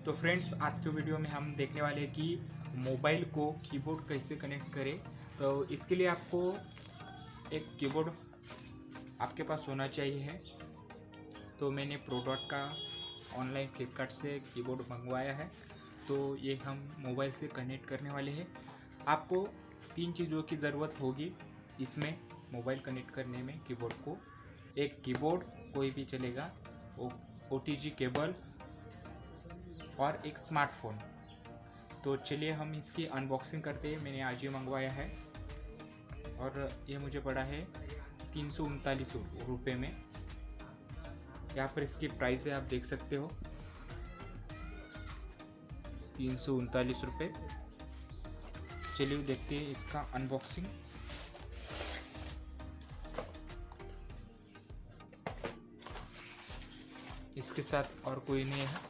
तो फ्रेंड्स, आज के वीडियो में हम देखने वाले हैं कि मोबाइल को कीबोर्ड कैसे कनेक्ट करें। तो इसके लिए आपको एक कीबोर्ड आपके पास होना चाहिए है। तो मैंने प्रोडक्ट का ऑनलाइन फ्लिपकार्ट से कीबोर्ड मंगवाया है। तो ये हम मोबाइल से कनेक्ट करने वाले हैं। आपको 3 चीज़ों की ज़रूरत होगी इसमें मोबाइल कनेक्ट करने में कीबोर्ड को। एक कीबोर्ड कोई भी चलेगा, OTG केबल और एक स्मार्टफोन। तो चलिए हम इसकी अनबॉक्सिंग करते हैं। मैंने आज ही मंगवाया है और ये मुझे पड़ा है 339 रुपये में। यहाँ पर इसकी प्राइस है, आप देख सकते हो, 339 रुपये। चलिए देखते हैं इसका अनबॉक्सिंग। इसके साथ और कोई नहीं है।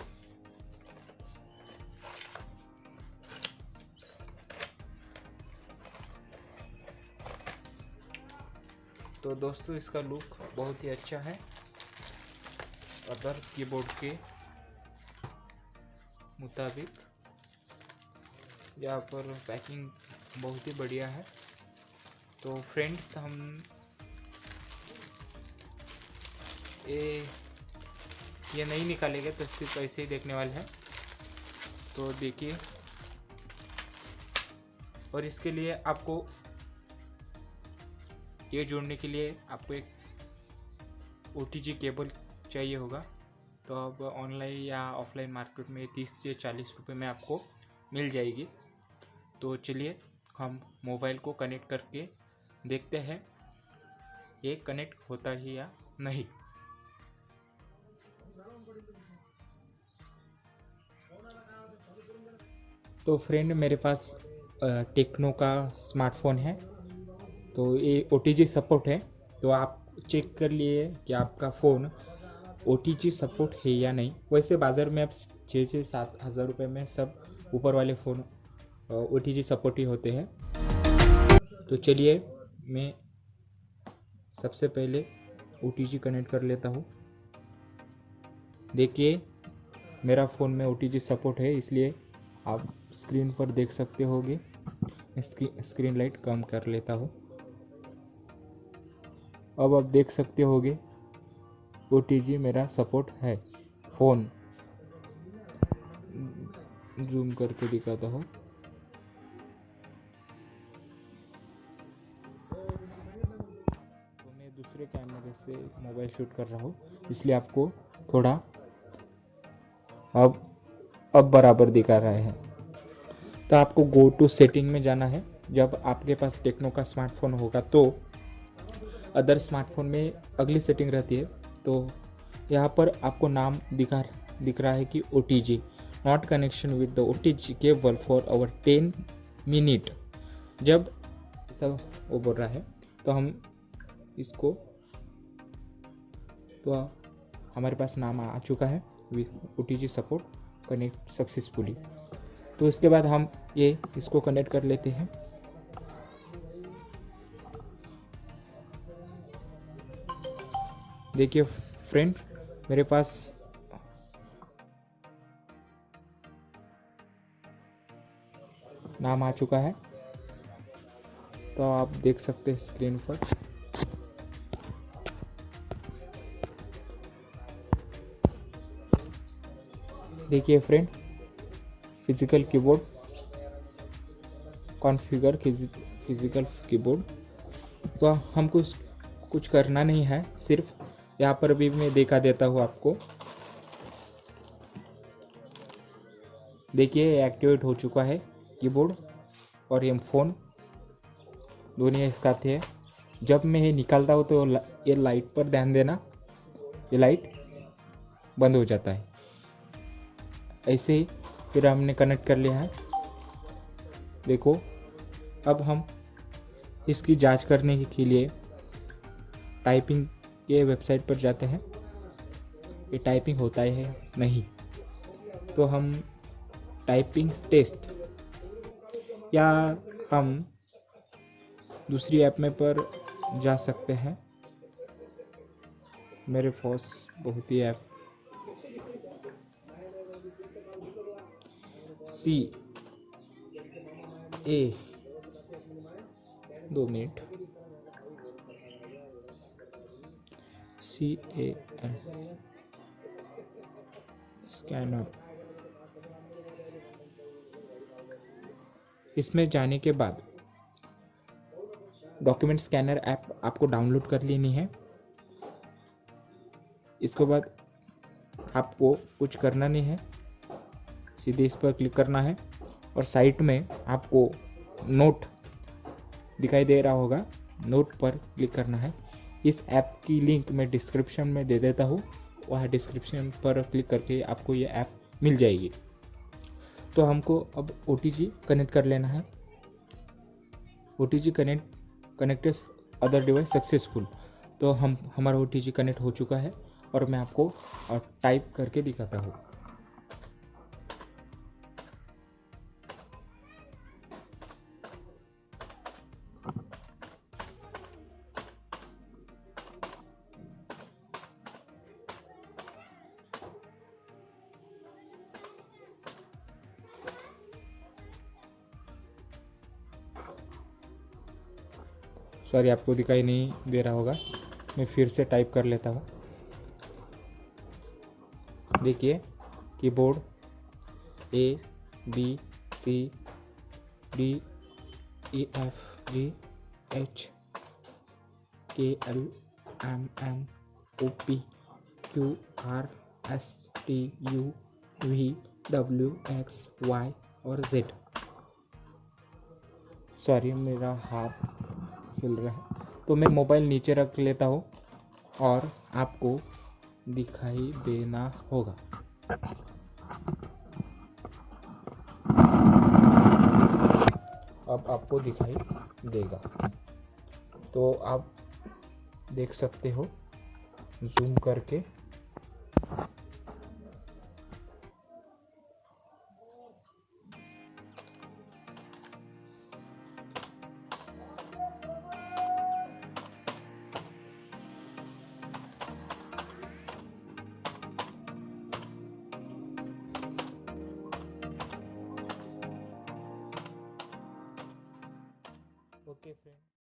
तो दोस्तों, इसका लुक बहुत ही अच्छा है अदर कीबोर्ड के मुताबिक। यहाँ पर पैकिंग बहुत ही बढ़िया है। तो फ्रेंड्स, हम ये नहीं निकालेंगे, तो सिर्फ ऐसे ही देखने वाले हैं। तो देखिए, और इसके लिए आपको ये जोड़ने के लिए आपको एक OTG केबल चाहिए होगा। तो अब ऑनलाइन या ऑफलाइन मार्केट में 30 से 40 रुपये में आपको मिल जाएगी। तो चलिए हम मोबाइल को कनेक्ट करके देखते हैं ये कनेक्ट होता है या नहीं। तो फ्रेंड, मेरे पास टेक्नो का स्मार्टफोन है। तो ये OTG सपोर्ट है। तो आप चेक कर लिए कि आपका फ़ोन OTG सपोर्ट है या नहीं। वैसे बाज़ार में अब 6-7 हज़ार रुपये में सब ऊपर वाले फ़ोन OTG सपोर्ट ही होते हैं। तो चलिए मैं सबसे पहले OTG कनेक्ट कर लेता हूँ। देखिए, मेरा फ़ोन में OTG सपोर्ट है, इसलिए आप स्क्रीन पर देख सकते होगे। स्क्रीन लाइट कम कर लेता हूँ। अब आप देख सकते होगे OTG मेरा सपोर्ट है। फ़ोन जूम करके दिखाता हूँ। तो मैं दूसरे कैमरे से मोबाइल शूट कर रहा हूँ, इसलिए आपको थोड़ा अब बराबर दिखा रहा है। तो आपको गो टू सेटिंग में जाना है। जब आपके पास टेक्नो का स्मार्टफोन होगा तो अदर स्मार्टफोन में अगली सेटिंग रहती है। तो यहाँ पर आपको नाम दिख रहा है कि OTG not connection with the OTG cable for our 10 minute. जब सब वो बोल रहा है तो हम इसको, तो हमारे पास नाम आ चुका है OTG सपोर्ट कनेक्ट सक्सेसफुली। तो उसके बाद हम इसको कनेक्ट कर लेते हैं। देखिए फ्रेंड, मेरे पास नाम आ चुका है। तो आप देख सकते हैं स्क्रीन पर। देखिए friend, physical keyboard configure physical keyboard. तो हमको कुछ करना नहीं है, सिर्फ यहाँ पर भी मैं दिखा देता हूँ आपको। देखिए, एक्टिवेट हो चुका है कीबोर्ड और ये फ़ोन दोनों इसका थे। जब मैं ये निकालता हूँ तो ये लाइट पर ध्यान देना, ये लाइट बंद हो जाता है। ऐसे ही फिर हमने कनेक्ट कर लिया है। देखो, अब हम इसकी जांच करने के लिए टाइपिंग के वेबसाइट पर जाते हैं। ये टाइपिंग होता है नहीं, तो हम टाइपिंग टेस्ट या हम दूसरी ऐप में पर जा सकते हैं। मेरे पास बहुत ही ऐप 2 मिनट CAN स्कैनर। इसमें जाने के बाद डॉक्यूमेंट स्कैनर ऐप आपको डाउनलोड कर लेनी है। इसके बाद आपको कुछ करना नहीं है, सीधे इस पर क्लिक करना है और साइट में आपको नोट दिखाई दे रहा होगा, नोट पर क्लिक करना है। इस ऐप की लिंक मैं डिस्क्रिप्शन में दे देता हूँ, वह डिस्क्रिप्शन पर क्लिक करके आपको ये ऐप मिल जाएगी। तो हमको अब OTG कनेक्ट कर लेना है। OTG connected other device successful. तो हमारा OTG कनेक्ट हो चुका है और मैं आपको टाइप करके दिखाता हूँ। सॉरी, आपको दिखाई नहीं दे रहा होगा, मैं फिर से टाइप कर लेता हूँ। देखिए, कीबोर्ड ABCDEFGHKLMNOPQRSTUVWXY और Z। सॉरी, मेरा हाथ हिल रहा है, तो मैं मोबाइल नीचे रख लेता हूँ और आपको दिखाई देना होगा। अब आपको दिखाई देगा, तो आप देख सकते हो जूम करके।